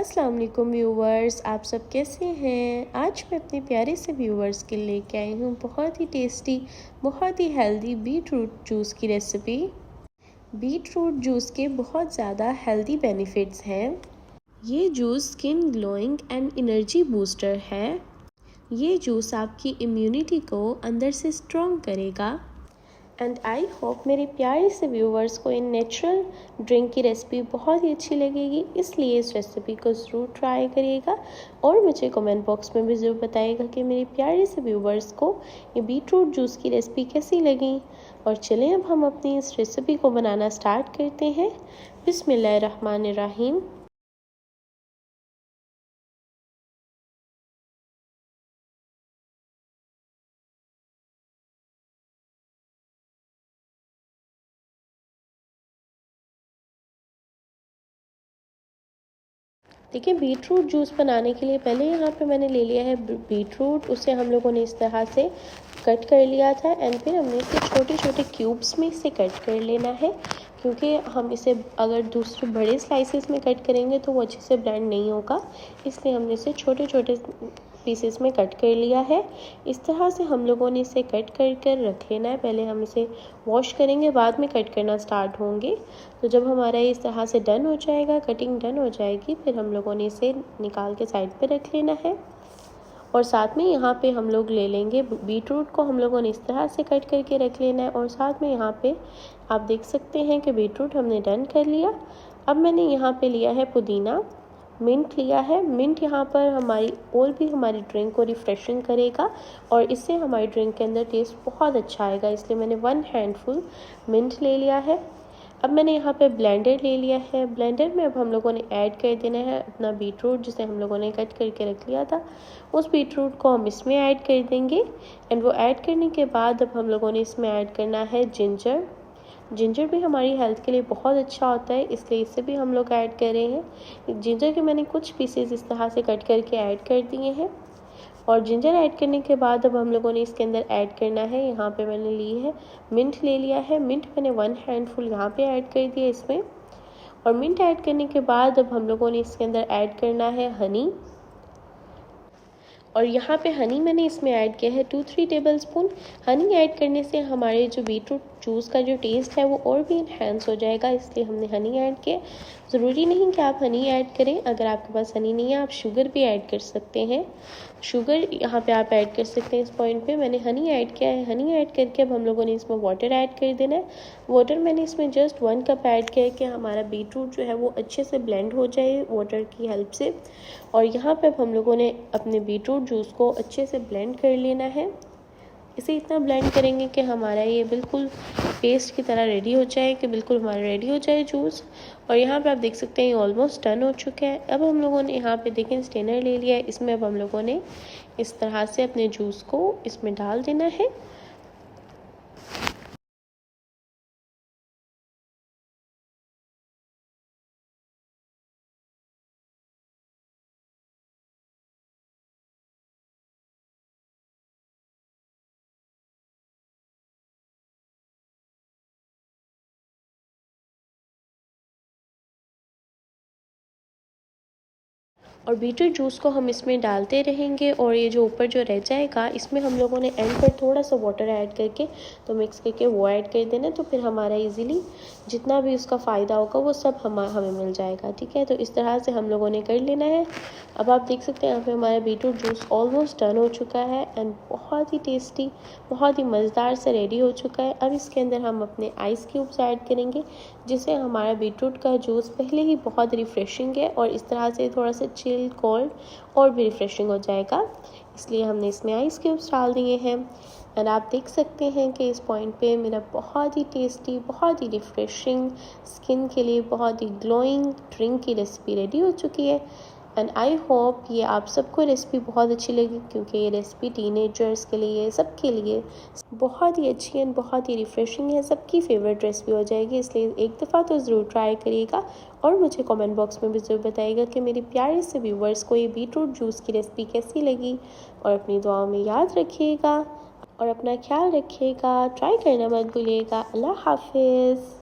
अस्सलाम वालेकुम व्यूवर्स, आप सब कैसे हैं। आज मैं अपने प्यारे से व्यूवर्स के लेके आई हूँ बहुत ही टेस्टी, बहुत ही हेल्दी बीट रूट जूस की रेसिपी। बीट रूट जूस के बहुत ज़्यादा हेल्दी बेनिफिट्स हैं। ये juice skin glowing and energy booster है। ये जूस आपकी इम्यूनिटी को अंदर से स्ट्रॉन्ग करेगा। एंड आई होप मेरे प्यारे से व्यूवर्स को इन नेचुरल ड्रिंक की रेसिपी बहुत ही अच्छी लगेगी, इसलिए इस रेसिपी को ज़रूर ट्राई करिएगा और मुझे कमेंट बॉक्स में भी ज़रूर बताइएगा कि मेरे प्यारे से व्यूवर्स को ये बीट रूट जूस की रेसिपी कैसी लगी। और चलें अब हम अपनी इस रेसिपी को बनाना स्टार्ट करते हैं। बिस्मिल्लाहिर्रहमानिर्रहीम। देखिए, बीट रूट जूस बनाने के लिए पहले यहाँ पे मैंने ले लिया है बीट रूट। उसे हम लोगों ने इस तरह से कट कर लिया था एंड फिर हमने इसे छोटे छोटे क्यूब्स में इसे कट कर लेना है, क्योंकि हम इसे अगर दूसरे बड़े स्लाइसेस में कट करेंगे तो वो अच्छे से ब्लेंड नहीं होगा, इसलिए हमने इसे छोटे छोटे पीसेस में कट कर लिया है। इस तरह से हम लोगों ने इसे कट कर कर रख लेना है। पहले हम इसे वॉश करेंगे, बाद में कट करना स्टार्ट होंगे। तो जब हमारा इस तरह से डन हो जाएगा, कटिंग डन हो जाएगी, फिर हम लोगों ने इसे निकाल के साइड पे रख लेना है। और साथ में यहाँ पे हम लोग ले लेंगे बीट रूट को, हम लोगों ने इस तरह से कट करके रख लेना है। और साथ में यहाँ पे आप देख सकते हैं कि बीट रूट हमने डन कर लिया। अब मैंने यहाँ पे लिया है पुदीना, मिंट लिया है। मिंट यहाँ पर हमारी और भी हमारी ड्रिंक को रिफ़्रेशिंग करेगा और इससे हमारी ड्रिंक के अंदर टेस्ट बहुत अच्छा आएगा, इसलिए मैंने 1 हैंडफुल मिंट ले लिया है। अब मैंने यहाँ पे ब्लेंडर ले लिया है। ब्लेंडर में अब हम लोगों ने ऐड कर देना है अपना बीट रूट, जिसे हम लोगों ने कट करके रख लिया था। उस बीट रूट को हम इसमें ऐड कर देंगे एंड वो ऐड करने के बाद अब हम लोगों ने इसमें ऐड करना है जिंजर। जिंजर भी हमारी हेल्थ के लिए बहुत अच्छा होता है, इसलिए इसे भी हम लोग ऐड कर रहे हैं। जिंजर के मैंने कुछ पीसेस इस तरह से कट करके ऐड कर दिए हैं। और जिंजर ऐड करने के बाद अब हम लोगों ने इसके अंदर ऐड करना है, यहाँ पे मैंने ली है मिंट ले लिया है। मिंट मैंने 1 हैंडफुल यहाँ पे ऐड कर दिया इसमें। और मिंट ऐड करने के बाद अब हम लोगों ने इसके अंदर ऐड करना है हनी। और यहाँ पे हनी मैंने इसमें ऐड किया है 2-3 टेबल स्पून। हनी ऐड करने से हमारे जो बीट रूट जूस का जो टेस्ट है वो और भी इन्हेंस हो जाएगा, इसलिए हमने हनी ऐड किया। ज़रूरी नहीं कि आप हनी ऐड करें, अगर आपके पास हनी नहीं है आप शुगर भी ऐड कर सकते हैं। शुगर यहाँ पे आप ऐड कर सकते हैं। इस पॉइंट पे मैंने हनी ऐड किया है। हनी ऐड करके अब हम लोगों ने इसमें वाटर ऐड कर देना है। वाटर मैंने इसमें जस्ट 1 कप ऐड किया है कि हमारा बीट रूट जो है वो अच्छे से ब्लेंड हो जाए वाटर की हेल्प से। और यहाँ पे अब हम लोगों ने अपने बीट रूट जूस को अच्छे से ब्लेंड कर लेना है। इसे इतना ब्लेंड करेंगे कि हमारा ये बिल्कुल पेस्ट की तरह रेडी हो जाए, कि बिल्कुल हमारा रेडी हो जाए जूस। और यहाँ पे आप देख सकते हैं ये ऑलमोस्ट डन हो चुका है। अब हम लोगों ने यहाँ पे देखें स्ट्रेनर ले लिया है, इसमें अब हम लोगों ने इस तरह से अपने जूस को इसमें डाल देना है। और बीटरूट जूस को हम इसमें डालते रहेंगे और ये जो ऊपर जो रह जाएगा इसमें हम लोगों ने एंड पर थोड़ा सा वाटर ऐड करके तो मिक्स करके वो ऐड कर देना, तो फिर हमारा इजीली जितना भी उसका फ़ायदा होगा वो सब हमें मिल जाएगा। ठीक है, तो इस तरह से हम लोगों ने कर लेना है। अब आप देख सकते हैं यहाँ पे हमारा बीटरूट जूस ऑलमोस्ट डन हो चुका है एंड बहुत ही टेस्टी, बहुत ही मज़ेदार से रेडी हो चुका है। अब इसके अंदर हम अपने आइस क्यूब्स ऐड करेंगे, जिससे हमारा बीटरूट का जूस पहले ही बहुत रिफ़्रेशिंग है और इस तरह से थोड़ा सा चिल कोल्ड और भी रिफ़्रेशिंग हो जाएगा, इसलिए हमने इसमें आइस क्यूब्स डाल दिए हैं। एंड आप देख सकते हैं कि इस पॉइंट पे मेरा बहुत ही टेस्टी, बहुत ही रिफ़्रेशिंग, स्किन के लिए बहुत ही ग्लोइंग ड्रिंक की रेसिपी रेडी हो चुकी है। एंड आई होप ये आप सबको रेसिपी बहुत अच्छी लगी, क्योंकि ये रेसिपी टीनेजर्स के लिए, सबके लिए बहुत ही अच्छी एंड बहुत ही रिफ़्रेशिंग है, सबकी फेवरेट रेसिपी हो जाएगी। इसलिए एक दफ़ा तो ज़रूर ट्राई करिएगा और मुझे कमेंट बॉक्स में भी ज़रूर बताइएगा कि मेरे प्यारे से व्यूवर्स को ये बीटरूट जूस की रेसिपी कैसी लगी। और अपनी दुआओं में याद रखिएगा और अपना ख्याल रखिएगा, ट्राई करना मत भूलिएगा। अल्लाह हाफिज़।